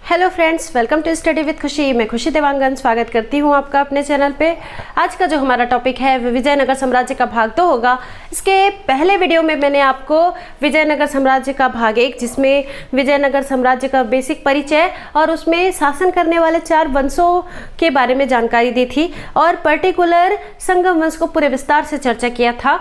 Hello friends, welcome to study with Khushi. मैं खुशी देवांगन स्वागत करती हूँ आपका अपने चैनल पे। आज का जो हमारा टॉपिक है विजयनगर साम्राज्य का भाग 2 होगा। इसके पहले वीडियो में मैंने आपको विजयनगर साम्राज्य का भाग 1, जिसमें विजयनगर साम्राज्य का बेसिक परिचय और उसमें शासन करने वाले 4 वंशों के बारे में जानकारी दी थी और पर्टिकुलर संगम वंश को पूरे विस्तार से चर्चा किया था।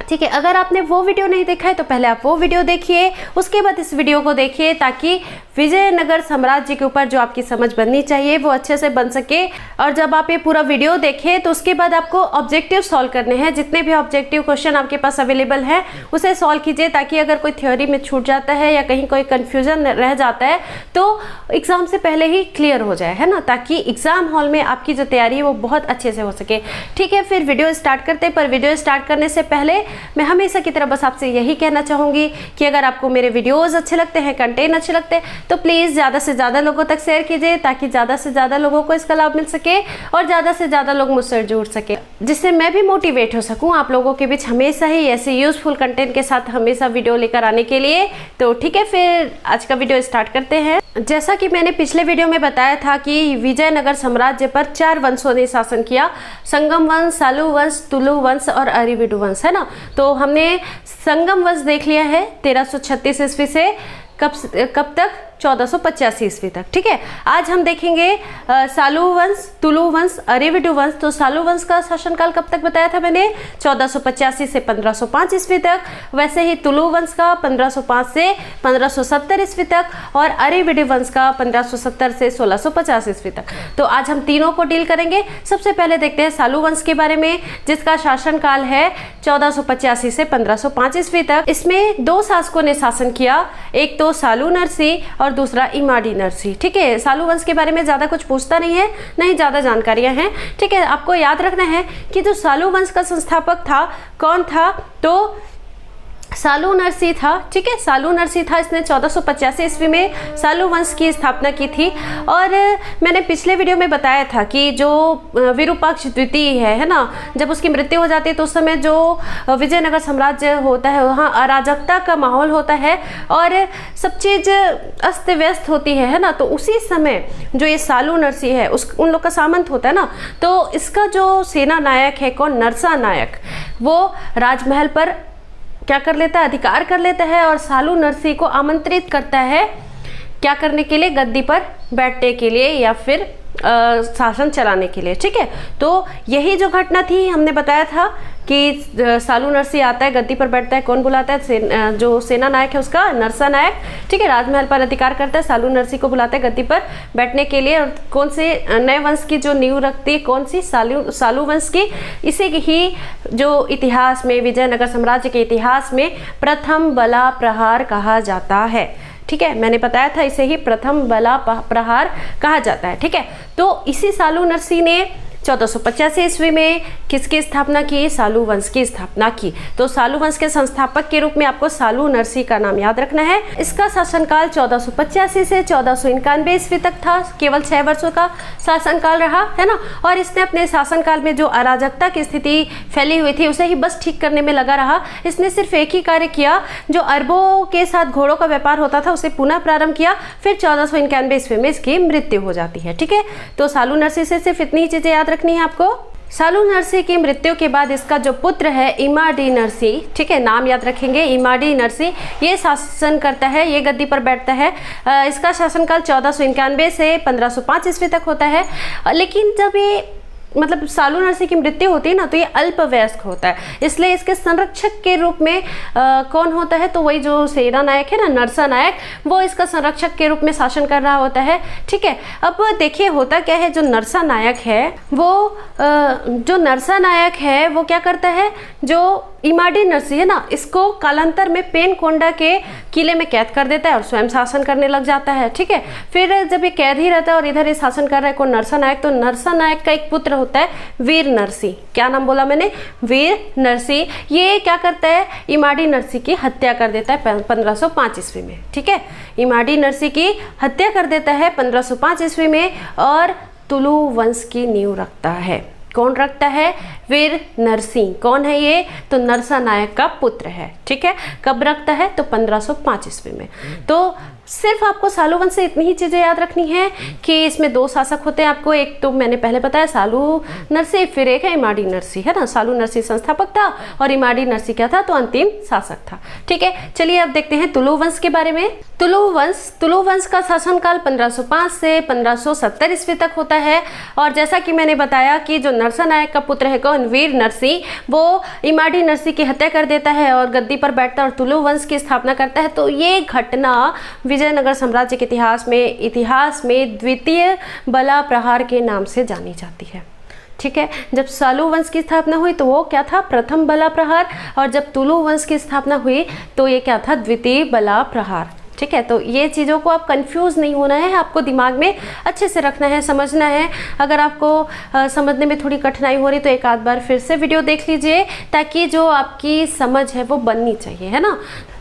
ठीक है, अगर आपने वो वीडियो नहीं देखा है तो पहले आप वो वीडियो देखिए, उसके बाद इस वीडियो को देखिए, ताकि विजयनगर साम्राज्य के ऊपर जो आपकी समझ बननी चाहिए वो अच्छे से बन सके। और जब आप ये पूरा वीडियो देखें तो उसके बाद आपको ऑब्जेक्टिव सॉल्व करने हैं। जितने भी ऑब्जेक्टिव क्वेश्चन आपके पास अवेलेबल है उसे सॉल्व कीजिए, ताकि अगर कोई थ्योरी में छूट जाता है या कहीं कोई कन्फ्यूजन रह जाता है तो एग्जाम से पहले ही क्लियर हो जाए, है ना, ताकि एग्जाम हॉल में आपकी जो तैयारी है वो बहुत अच्छे से हो सके। ठीक है, फिर वीडियो स्टार्ट करते हैं। पर वीडियो स्टार्ट करने से पहले मैं हमेशा की तरह बस आपसे यही कहना चाहूँगी कि अगर आपको मेरे वीडियोज़ अच्छे लगते हैं, कंटेंट अच्छे लगते हैं, तो प्लीज़ ज़्यादा से ज़्यादा लोगों तक शेयर कीजिए, ताकि ज़्यादा से ज़्यादा लोगों को इसका लाभ मिल सके और ज़्यादा से ज़्यादा लोग मुझसे जुड़ सके, जिससे मैं भी मोटिवेट हो सकूँ आप लोगों के बीच हमेशा ही ऐसे यूज़फुल कंटेंट के साथ हमेशा वीडियो लेकर आने के लिए। तो ठीक है, फिर आज का वीडियो स्टार्ट करते हैं। जैसा कि मैंने पिछले वीडियो में बताया था कि विजयनगर साम्राज्य पर 4 वंशों ने शासन किया, संगम वंश, सालू वंश, तुलु वंश और अरिविडु वंश, है ना। तो हमने संगम वंश देख लिया है 1336 ईस्वी से कब तक 1485 ईस्वी तक। ठीक है, आज हम देखेंगे सालू वंश, तुलु वंश, अरिविडु वंश। तो सालू वंश का शासनकाल कब तक बताया था मैंने, 1485 से 1505 ईस्वी तक। वैसे ही तुलु वंश का 1505 से 1570 ईस्वी तक और अरिविडु वंश का 1570 से 1650 ईस्वी तक। तो आज हम तीनों को डील करेंगे। सबसे पहले देखते हैं सालू वंश के बारे में, जिसका शासनकाल है 1485 से 1505 ईस्वी तक। इसमें 2 शासकों ने शासन किया, एक तो सालू नरसी और दूसरा इमाडी नरसी। ठीक है, सालू वंश के बारे में ज्यादा कुछ पूछता नहीं है, नहीं ज्यादा जानकारियां हैं। ठीक है, आपको याद रखना है कि जो सालू वंश का संस्थापक था कौन था, तो सालू नरसी था। ठीक है, सालू नरसी था। इसने 1485 ईस्वी में सालू वंश की स्थापना की थी। और मैंने पिछले वीडियो में बताया था कि जो विरूपाक्ष द्वितीय है ना, जब उसकी मृत्यु हो जाती है तो उस समय जो विजयनगर साम्राज्य होता है वहाँ अराजकता का माहौल होता है और सब चीज़ अस्त व्यस्त होती है ना। तो उसी समय जो ये सालू नरसी है उन लोग का सामंत होता है ना, तो इसका जो सेना नायक है कौन, नरसा नायक, वो राजमहल पर क्या कर लेता है, अधिकार कर लेता है और सालू नरसी को आमंत्रित करता है क्या करने के लिए, गद्दी पर बैठने के लिए या फिर शासन चलाने के लिए। ठीक है, तो यही जो घटना थी, हमने बताया था कि सालू नरसी आता है, गद्दी पर बैठता है, कौन बुलाता है, जो सेना नायक है उसका, नरसा नायक। ठीक है, राजमहल पर अधिकार करता है, सालू नरसी को बुलाता है गद्दी पर बैठने के लिए। और कौन से नए वंश की जो नींव रखती है, कौन सी, सालू वंश की। इसी ही जो इतिहास में, विजयनगर साम्राज्य के इतिहास में प्रथम बला प्रहार कहा जाता है। ठीक है, मैंने बताया था इसे ही प्रथम बला प्रहार कहा जाता है। ठीक है, तो इसी सालू नरसी ने 1485 ईस्वी में किसकी स्थापना की, सालू वंश की स्थापना की। तो सालू वंश के संस्थापक के रूप में आपको सालू नरसी का नाम याद रखना है। इसका शासनकाल 1485 से 1491 ईस्वी तक था, केवल 6 वर्षों का शासनकाल रहा, है ना। और इसने अपने शासनकाल में जो अराजकता की स्थिति फैली हुई थी उसे ही बस ठीक करने में लगा रहा। इसने सिर्फ एक ही कार्य किया, जो अरबों के साथ घोड़ों का व्यापार होता था उसे पुनः प्रारंभ किया। फिर 1491 ईस्वी में इसकी मृत्यु हो जाती है। ठीक है, तो सालू नरसी से सिर्फ इतनी ही चीजें याद रखनी है आपको। सालू नरसी की मृत्यु के बाद इसका जो पुत्र है इमाडी नरसी, ठीक है, नाम याद रखेंगे, इमाडी नरसी, ये शासन करता है, ये गद्दी पर बैठता है। इसका शासनकाल 1491 से 1505 ईस्वी तक होता है। लेकिन जब ये मतलब सालू नरसी की मृत्यु होती है ना, तो ये अल्पवयस्क होता है, इसलिए इसके संरक्षक के रूप में कौन होता है, तो वही जो सेना नायक है ना, नरसा नायक, वो इसका संरक्षक के रूप में शासन कर रहा होता है। ठीक है, अब देखिए होता क्या है, जो नरसा नायक है वो क्या करता है, जो इमाडी नरसी है ना, इसको कालांतर में पेनकोंडा के किले में कैद कर देता है और स्वयं शासन करने लग जाता है। ठीक है, फिर जब ये कैद ही रहता है और इधर ये शासन कर रहा है कौन, नरसा नायक, तो नरसा नायक का एक पुत्र होता है वीर नरसी। क्या नाम बोला मैंने, वीर नरसी। ये क्या करता है, इमाडी नरसी की हत्या कर देता है 1505 ईस्वी में। ठीक है, इमाडी नरसी की हत्या कर देता है 1505 ईस्वी में और तुलु वंश की नींव रखता है। कौन रखता है, वीर नरसिंह। कौन है ये, तो नरसा नायक का पुत्र है। ठीक है, कब रखता है, तो 1505 ईस्वी में। तो सिर्फ आपको सालू वंश से इतनी ही चीज़ें याद रखनी है कि इसमें 2 शासक होते हैं आपको, एक तो मैंने पहले बताया सालू नरसी, फिर एक है इमाडी नरसी, है ना। सालू नरसी संस्थापक था और इमाडी नरसी क्या था, तो अंतिम शासक था। ठीक है, चलिए अब देखते हैं तुलु वंश के बारे में। तुलु वंश का शासनकाल 1505 से 1570 ईस्वी तक होता है। और जैसा कि मैंने बताया कि जो नरसानायक का पुत्र है कौन, वीर नरसी, वो इमाडी नरसी की हत्या कर देता है और गद्दी पर बैठता है और तुलु वंश की स्थापना करता है। तो ये घटना विजयनगर साम्राज्य के इतिहास में द्वितीय बला प्रहार के नाम से जानी जाती है। ठीक है, जब सालू वंश की स्थापना हुई तो वो क्या था, प्रथम बला प्रहार, और जब तुलु वंश की स्थापना हुई तो ये क्या था, द्वितीय बला प्रहार। ठीक है, तो ये चीज़ों को आप कंफ्यूज नहीं होना है, आपको दिमाग में अच्छे से रखना है, समझना है। अगर आपको समझने में थोड़ी कठिनाई हो रही तो एक आध बार फिर से वीडियो देख लीजिए, ताकि जो आपकी समझ है वो बननी चाहिए, है ना।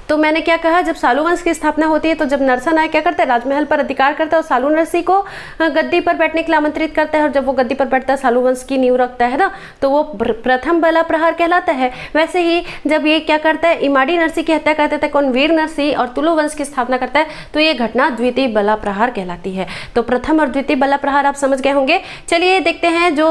तो मैंने क्या कहा, जब सालू वंश की स्थापना होती है तो जब नरसानायक क्या करता है, राजमहल पर अधिकार करता है और सालू नरसी को गद्दी पर बैठने के लिए आमंत्रित करता है। और जब वो गद्दी पर बैठता है, सालू वंश की नींव रखता है ना, तो वो प्रथम बला प्रहार कहलाता है। वैसे ही जब ये क्या करता है, इमाडी नरसी की हत्या कर देता है कौन, वीर नरसी, और तुलु वंश की स्थापना करता है, तो ये घटना द्वितीय बला प्रहार कहलाती है। तो प्रथम और द्वितीय बला प्रहार आप समझ गए होंगे। चलिए देखते हैं जो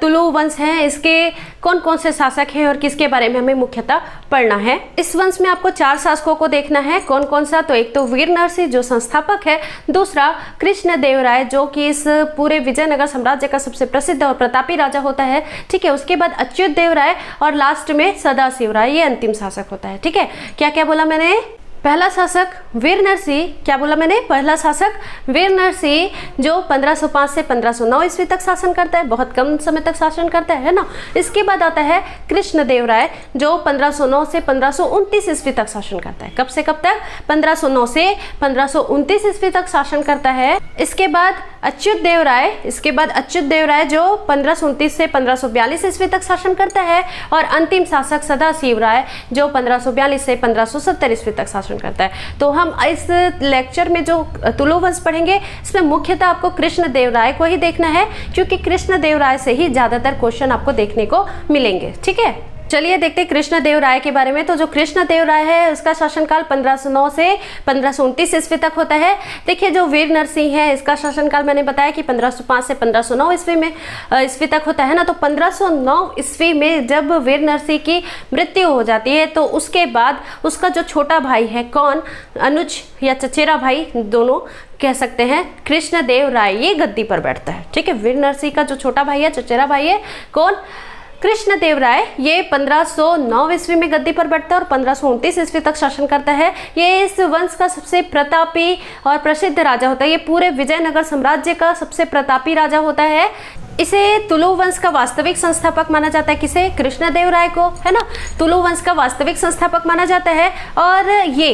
तुलु वंश है इसके कौन कौन से शासक हैं और किसके बारे में हमें मुख्यतः पढ़ना है। इस वंश में आपको 4 शासकों को देखना है, कौन कौन सा, तो एक तो वीर नरसी जो संस्थापक है, दूसरा कृष्णदेवराय जो कि इस पूरे विजयनगर साम्राज्य का सबसे प्रसिद्ध और प्रतापी राजा होता है। ठीक है, उसके बाद अच्युत देवराय और लास्ट में सदाशिवराय, ये अंतिम शासक होता है। ठीक है, क्या क्या बोला मैंने, पहला शासक वीर नरसी, क्या बोला मैंने, पहला शासक वीर नरसी जो 1505 से 1509 ईस्वी तक शासन करता है, बहुत कम समय तक शासन करता है ना। इसके बाद आता है कृष्णदेवराय जो 1509 से 1529 ईस्वी तक शासन करता है। कब से कब तक, 1509 से 1529 ईस्वी तक शासन करता है। इसके बाद अच्युत देवराय जो 1529 से 1542 ईस्वी तक शासन करता है। और अंतिम शासक सदाशिवराय जो 1542 से 1570 ईस्वी तक शासन करता है। तो हम इस लेक्चर में जो तुलु वंश पढ़ेंगे इसमें मुख्यतः आपको कृष्णदेवराय को ही देखना है, क्योंकि कृष्णदेवराय से ही ज्यादातर क्वेश्चन आपको देखने को मिलेंगे। ठीक है, चलिए देखते हैं कृष्णदेवराय के बारे में। तो जो कृष्णदेवराय है उसका शासनकाल 1509 से 1529 ईस्वी तक होता है। देखिए जो वीर नरसिंह है इसका शासनकाल मैंने बताया कि 1505 से 1509 ईस्वी तक होता है ना। तो 1509 ईस्वी में जब वीर नरसिंह की मृत्यु हो जाती है तो उसके बाद उसका जो छोटा भाई है कौन, अनुज या चचेरा भाई दोनों कह सकते हैं, कृष्णदेवराय, ये गद्दी पर बैठता है। ठीक है, वीर नरसिंह का जो छोटा भाई है, चचेरा भाई है कौन, कृष्णदेवराय, ये 1509 ईस्वी में गद्दी पर बैठता है और 1529 ईस्वी तक शासन करता है। ये इस वंश का सबसे प्रतापी और प्रसिद्ध राजा होता है। ये पूरे विजयनगर साम्राज्य का सबसे प्रतापी राजा होता है। इसे तुलु वंश का वास्तविक संस्थापक माना जाता है। किसे, कृष्णदेवराय को, है ना। तुलु वंश का वास्तविक संस्थापक माना जाता है और ये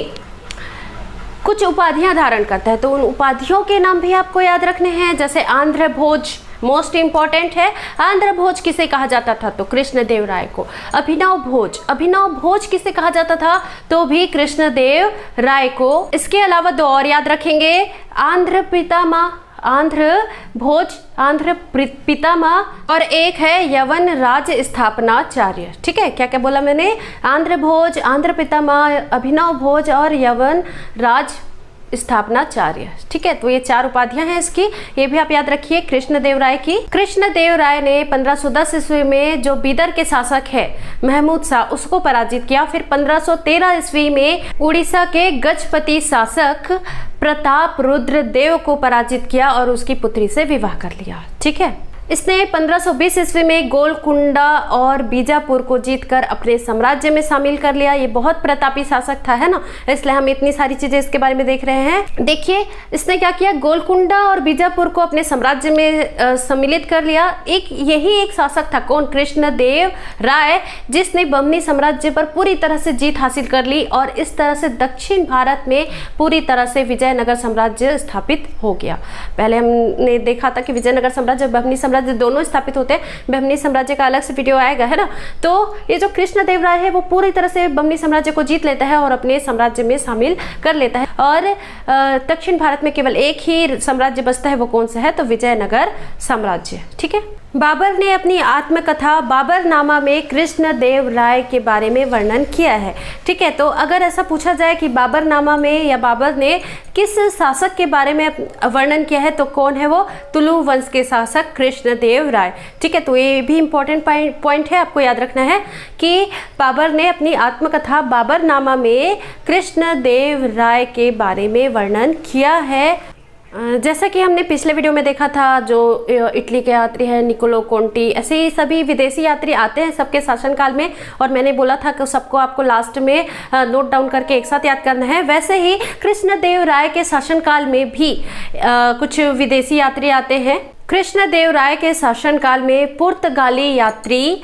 कुछ उपाधियां धारण करता है। तो उन उपाधियों के नाम भी आपको याद रखने हैं, जैसे आंध्र भोज, मोस्ट इंपॉर्टेंट है। आंध्र भोज किसे कहा जाता था, तो कृष्णदेवराय को। अभिनव भोज किसे कहा जाता था, तो भी कृष्णदेवराय को। इसके अलावा 2 और याद रखेंगे, आंध्र पितामह और एक है यवन राज स्थापनाचार्य। ठीक है, क्या क्या बोला मैंने, आंध्र भोज, आंध्र पितामह, अभिनव भोज और यवन राज स्थापनाचार्य। ठीक है, तो ये 4 उपाधियां हैं इसकी, ये भी आप याद रखिए कृष्णदेवराय की। कृष्णदेवराय ने 1510 ईस्वी में जो बीदर के शासक है महमूद शाह, उसको पराजित किया। फिर 1513 ईस्वी में उड़ीसा के गजपति शासक प्रताप रुद्र देव को पराजित किया और उसकी पुत्री से विवाह कर लिया। ठीक है, इसने 1520 ईस्वी में गोलकुंडा और बीजापुर को जीतकर अपने साम्राज्य में शामिल कर लिया। ये बहुत प्रतापी शासक था, है ना, इसलिए हम इतनी सारी चीजें इसके बारे में देख रहे हैं। देखिए इसने क्या किया, गोलकुंडा और बीजापुर को अपने साम्राज्य में सम्मिलित कर लिया। यही एक शासक था कौन, कृष्णदेवराय, जिसने बमनी साम्राज्य पर पूरी तरह से जीत हासिल कर ली और इस तरह से दक्षिण भारत में पूरी तरह से विजयनगर साम्राज्य स्थापित हो गया। पहले हमने देखा था कि विजयनगर साम्राज्य और बमनी साम्राज्य दोनों स्थापित होते हैं। बमनी साम्राज्य का अलग से वीडियो आएगा, है ना। तो ये जो कृष्णदेवराय है वो पूरी तरह से बमनी साम्राज्य को जीत लेता है और अपने साम्राज्य में शामिल कर लेता है। और दक्षिण भारत में केवल एक ही साम्राज्य बचता है, वो कौन सा है? तो विजयनगर साम्राज्य। ठीक है। बाबर ने अपनी आत्मकथा बाबरनामा में कृष्णदेव राय के बारे में वर्णन किया है। ठीक है, तो अगर ऐसा पूछा जाए कि बाबरनामा में या बाबर ने किस शासक के बारे में वर्णन किया है, तो कौन है वो? तुलु वंश के शासक कृष्णदेव राय। ठीक है, तो ये भी इंपॉर्टेंट पॉइंट है, आपको याद रखना है कि बाबर ने अपनी आत्मकथा बाबरनामा में कृष्णदेव राय के बारे में वर्णन किया है। जैसा कि हमने पिछले वीडियो में देखा था, जो इटली के यात्री हैं निकोलो कोंटी, ऐसे ही सभी विदेशी यात्री आते हैं सबके शासनकाल में, और मैंने बोला था कि सबको आपको लास्ट में नोट डाउन करके एक साथ याद करना है। वैसे ही कृष्णदेव राय के शासनकाल में भी कुछ विदेशी यात्री आते हैं। कृष्णदेव राय के शासनकाल में पुर्तगाली यात्री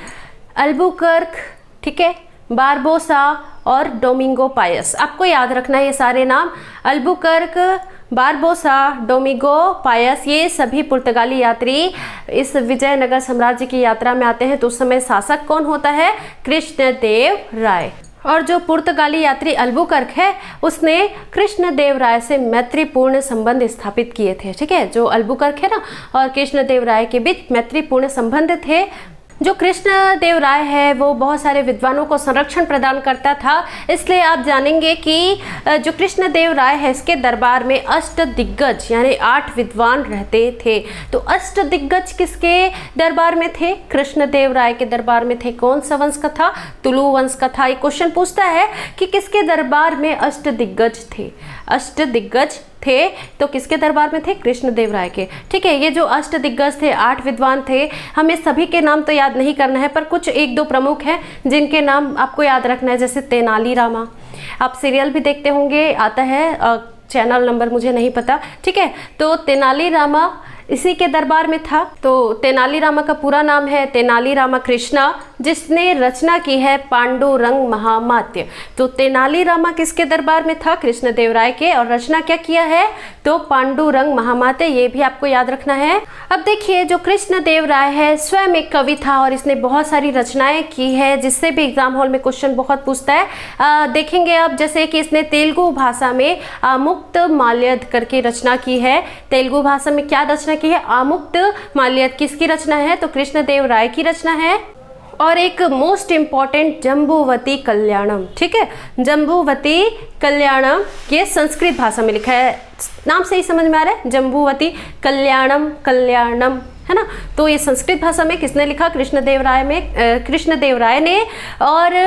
अल्बुकर्क, ठीक है, बारबोसा और डोमिंगो पायस, आपको याद रखना है ये सारे नाम। अल्बुकर्क, बारबोसा, डोमिंगो पायस, ये सभी पुर्तगाली यात्री इस विजयनगर साम्राज्य की यात्रा में आते हैं। तो उस समय शासक कौन होता है? कृष्णदेव राय। और जो पुर्तगाली यात्री अल्बुकर्क है, उसने कृष्णदेव राय से मैत्रीपूर्ण संबंध स्थापित किए थे। ठीक है, जो अल्बुकर्क है ना, और कृष्णदेव राय के बीच मैत्रीपूर्ण संबंध थे। जो कृष्णदेव राय है वो बहुत सारे विद्वानों को संरक्षण प्रदान करता था, इसलिए आप जानेंगे कि जो कृष्णदेव राय है इसके दरबार में अष्ट दिग्गज यानी 8 विद्वान रहते थे। तो अष्ट दिग्गज किसके दरबार में थे? कृष्णदेव राय के दरबार में थे। कौन सा वंश का था? तुलु वंश का था। ये क्वेश्चन पूछता है कि किसके दरबार में अष्ट दिग्गज थे? अष्ट दिग्गज थे तो किसके दरबार में थे? कृष्णदेव राय के। ठीक है, ये जो अष्ट दिग्गज थे, 8 विद्वान थे, हमें सभी के नाम तो याद नहीं करना है, पर कुछ 1-2 प्रमुख हैं जिनके नाम आपको याद रखना है, जैसे तेनाली रामा। आप सीरियल भी देखते होंगे, आता है, चैनल नंबर मुझे नहीं पता। ठीक है, तो तेनाली रामा इसी के दरबार में था। तो तेनाली रामा का पूरा नाम है तेनाली रामा कृष्णा, जिसने रचना की है पांडुरंग महामात्य। तो तेनाली रामा किसके दरबार में था? कृष्णदेव राय के। और रचना क्या किया है? तो पांडुरंग महामात्य, ये भी आपको याद रखना है। अब देखिए, जो कृष्णदेव राय है स्वयं एक कवि था और इसने बहुत सारी रचनाएं की है, जिससे भी एग्जाम हॉल में क्वेश्चन बहुत पूछता है। देखेंगे आप, जैसे कि इसने तेलुगु भाषा में आमुक्त माल्यद करके रचना की है। तेलुगु भाषा में क्या रचना की है? आमुक्त माल्यद। किसकी रचना है? तो कृष्णदेव राय की रचना है। और एक मोस्ट इंपॉर्टेंट जम्बूवती कल्याणम। ठीक है, जम्बूवती कल्याणम, ये संस्कृत भाषा में लिखा है। नाम से ही समझ में आ रहा है, जम्बूवती कल्याणम, कल्याणम, है ना। तो ये संस्कृत भाषा में किसने लिखा? कृष्णदेव राय ने। और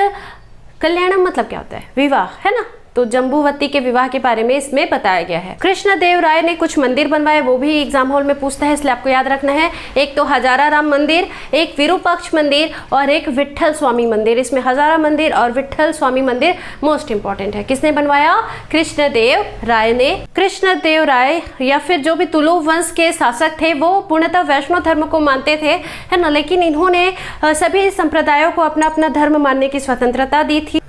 कल्याणम मतलब क्या होता है? विवाह, है ना। तो जम्बूवती के विवाह के बारे में इसमें बताया गया है। कृष्णदेव राय ने कुछ मंदिर बनवाए, वो भी एग्जाम हॉल में पूछता है, इसलिए आपको याद रखना है। एक तो हजारा राम मंदिर, एक विरूपाक्ष मंदिर और एक विट्ठल स्वामी मंदिर। इसमें हजारा मंदिर और विट्ठल स्वामी मंदिर मोस्ट इंपॉर्टेंट है। किसने बनवाया? कृष्णदेव राय ने। कृष्णदेव राय या फिर जो भी तुलु वंश के शासक थे वो पूर्णतः वैष्णव धर्म को मानते थे, है ना, लेकिन इन्होंने सभी संप्रदायों को अपना अपना धर्म मानने की स्वतंत्रता दी थी।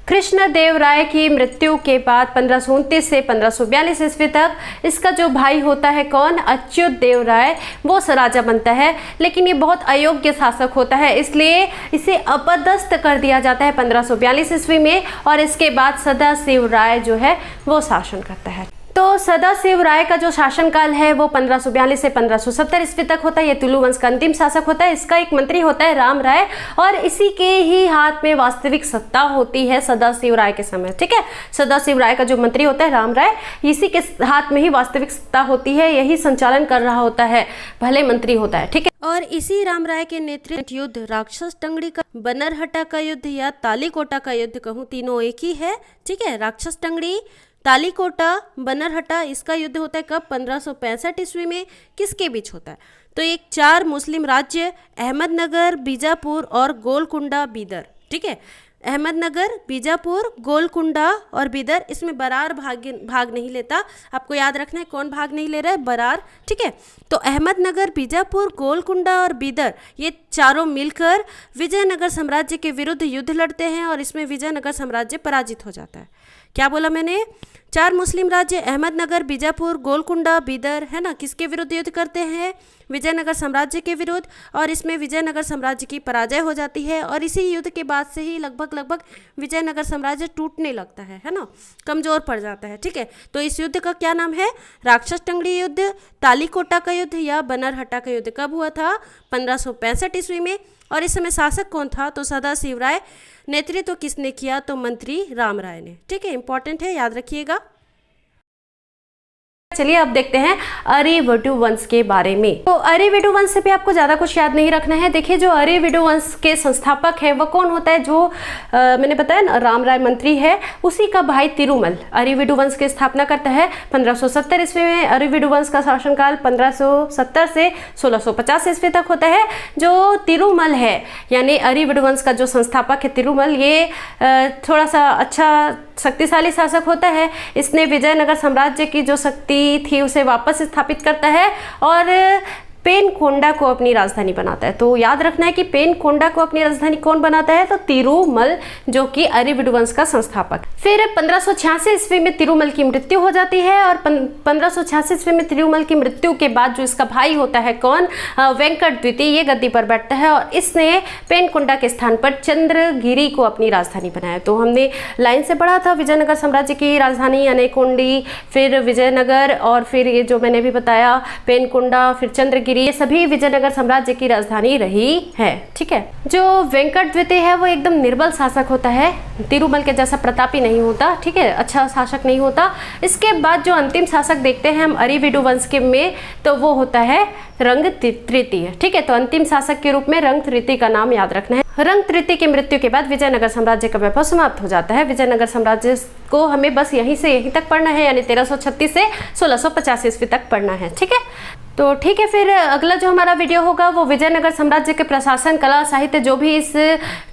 कृष्णदेव राय की मृत्यु के बाद 1529 से 1542 ईस्वी तक इसका जो भाई होता है, कौन? अच्युत देव राय, वो राजा बनता है। लेकिन ये बहुत अयोग्य शासक होता है, इसलिए इसे अपदस्थ कर दिया जाता है 1542 ईस्वी में। और इसके बाद सदाशिव राय जो है वो शासन करता है। तो सदाशिव राय का जो शासनकाल है वो 1542 से 1570 ईस्वी तक होता है। ये तुलु वंश का अंतिम शासक होता है। इसका एक मंत्री होता है राम राय, और इसी के ही हाथ में वास्तविक सत्ता होती है सदाशिव राय के समय। ठीक है, सदाशिव राय का जो मंत्री होता है राम राय, इसी के हाथ में ही वास्तविक सत्ता होती है, यही संचालन कर रहा होता है, भले मंत्री होता है। ठीक है, और इसी राम राय के नेतृत्व युद्ध राक्षस टंगड़ी का, बनरहटा का युद्ध या तालीकोटा का युद्ध कहूँ, तीनों एक ही है। ठीक है, राक्षस टंगड़ी, तालीकोटा, बनरहटा, इसका युद्ध होता है कब? 1565 ईस्वी में। किसके बीच होता है? तो एक 4 मुस्लिम राज्य अहमदनगर, बीजापुर और गोलकुंडा बीदर। ठीक है, अहमदनगर, बीजापुर, गोलकुंडा और बीदर, इसमें बरार भाग नहीं लेता। आपको याद रखना है कौन भाग नहीं ले रहा है? बरार। ठीक है, तो अहमदनगर, बीजापुर, गोलकुंडा और बीदर, ये चारों मिलकर विजयनगर साम्राज्य के विरुद्ध युद्ध लड़ते हैं और इसमें विजयनगर साम्राज्य पराजित हो जाता है। क्या बोला मैंने? 4 मुस्लिम राज्य अहमदनगर, बीजापुर, गोलकुंडा, बीदर, है ना, किसके विरुद्ध युद्ध करते हैं? विजयनगर साम्राज्य के विरुद्ध। और इसमें विजयनगर साम्राज्य की पराजय हो जाती है और इसी युद्ध के बाद से ही लगभग विजयनगर साम्राज्य टूटने लगता है ना, कमज़ोर पड़ जाता है। ठीक है, तो इस युद्ध का क्या नाम है? राक्षस टंगड़ी युद्ध, तालीकोटा का युद्ध या बनरहट्टा का युद्ध। कब हुआ था? 1565 ईस्वी में। और इस समय शासक कौन था? तो सदाशिव राय। नेतृत्व किसने किया? तो मंत्री राम राय ने। ठीक है, इंपॉर्टेंट है, याद रखिएगा। चलिए अब देखते हैं आर्यभट्ट वंश के बारे में। तो आर्यभट्ट वंश से भी आपको ज़्यादा कुछ याद नहीं रखना है। देखिए, जो आर्यभट्ट वंश के संस्थापक है वो कौन होता है? जो मैंने बताया ना, राम राय मंत्री है, उसी का भाई तिरुमल आर्यभट्ट वंश की स्थापना करता है 1570 ईस्वी में। आर्यभट्ट वंश का शासनकाल 1570 से 1650 ईस्वी तक होता है। जो तिरुमल है यानी आर्यभट्ट वंश का जो संस्थापक है तिरुमल, ये थोड़ा सा अच्छा शक्तिशाली शासक होता है। इसने विजयनगर साम्राज्य की जो शक्ति थी उसे वापस स्थापित करता है और पेनकोंडा को अपनी राजधानी बनाता है। तो याद रखना है कि पेनकोंडा को अपनी राजधानी कौन बनाता है? तो तिरुमल, जो कि आर्यभट्ट वंश का संस्थापक। फिर 1586 ईस्वी में तिरुमल की मृत्यु हो जाती है और 1586 ईस्वी में तिरुमल की मृत्यु के बाद जो इसका भाई होता है कौन? वेंकट द्वितीय, ये गद्दी पर बैठता है और इसने पेनकोंडा के स्थान पर चंद्रगिरी को अपनी राजधानी बनाया। तो हमने लाइन से पढ़ा था विजयनगर साम्राज्य की राजधानी अनेकोंडी, फिर विजयनगर, और फिर ये जो मैंने भी बताया पेनकोंडा, फिर चंद्रगिरी, ये सभी विजयनगर साम्राज्य की राजधानी रही है। ठीक है, जो वेंकट द्वितीय है वो एकदम निर्बल शासक होता है, तिरुमल के जैसा प्रतापी नहीं होता। ठीक है, अच्छा शासक नहीं होता। इसके बाद जो अंतिम शासक देखते हैं हम आर्यभट्ट वंश के में, तो वो होता है रंग तृतीय। ठीक है, तो अंतिम शासक के रूप में रंग तृतीय का नाम याद रखना है। रंग तृतीय की मृत्यु के बाद विजयनगर साम्राज्य का वैभव समाप्त हो जाता है। विजयनगर साम्राज्य को हमें बस यहीं से यहीं तक पढ़ना है, यानी 1336 से 1650 ईस्वी तक पढ़ना है। ठीक है, तो ठीक है, फिर अगला जो हमारा वीडियो होगा वो विजयनगर साम्राज्य के प्रशासन, कला, साहित्य, जो भी इस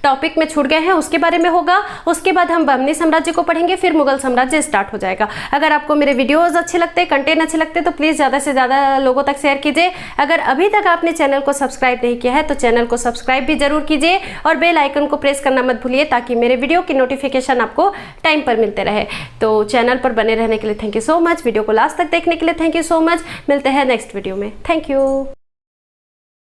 टॉपिक में छूट गए हैं उसके बारे में होगा। उसके बाद हम बहमनी साम्राज्य को पढ़ेंगे, फिर मुगल साम्राज्य स्टार्ट हो जाएगा। अगर आपको मेरे वीडियोस अच्छे लगते, कंटेंट अच्छे लगते तो प्लीज़ ज़्यादा से ज़्यादा लोगों तक शेयर कीजिए। अगर अभी तक आपने चैनल को सब्सक्राइब नहीं किया है तो चैनल को सब्सक्राइब भी जरूर कीजिए और बेल आइकन को प्रेस करना मत भूलिए, ताकि मेरे वीडियो की नोटिफिकेशन आपको टाइम पर मिलते रहे। तो चैनल पर बने रहने के लिए thank you so much. Video को लास्ट तक देखने के लिए थैंक यू सो मच। मिलते हैं नेक्स्ट वीडियो में। Thank you.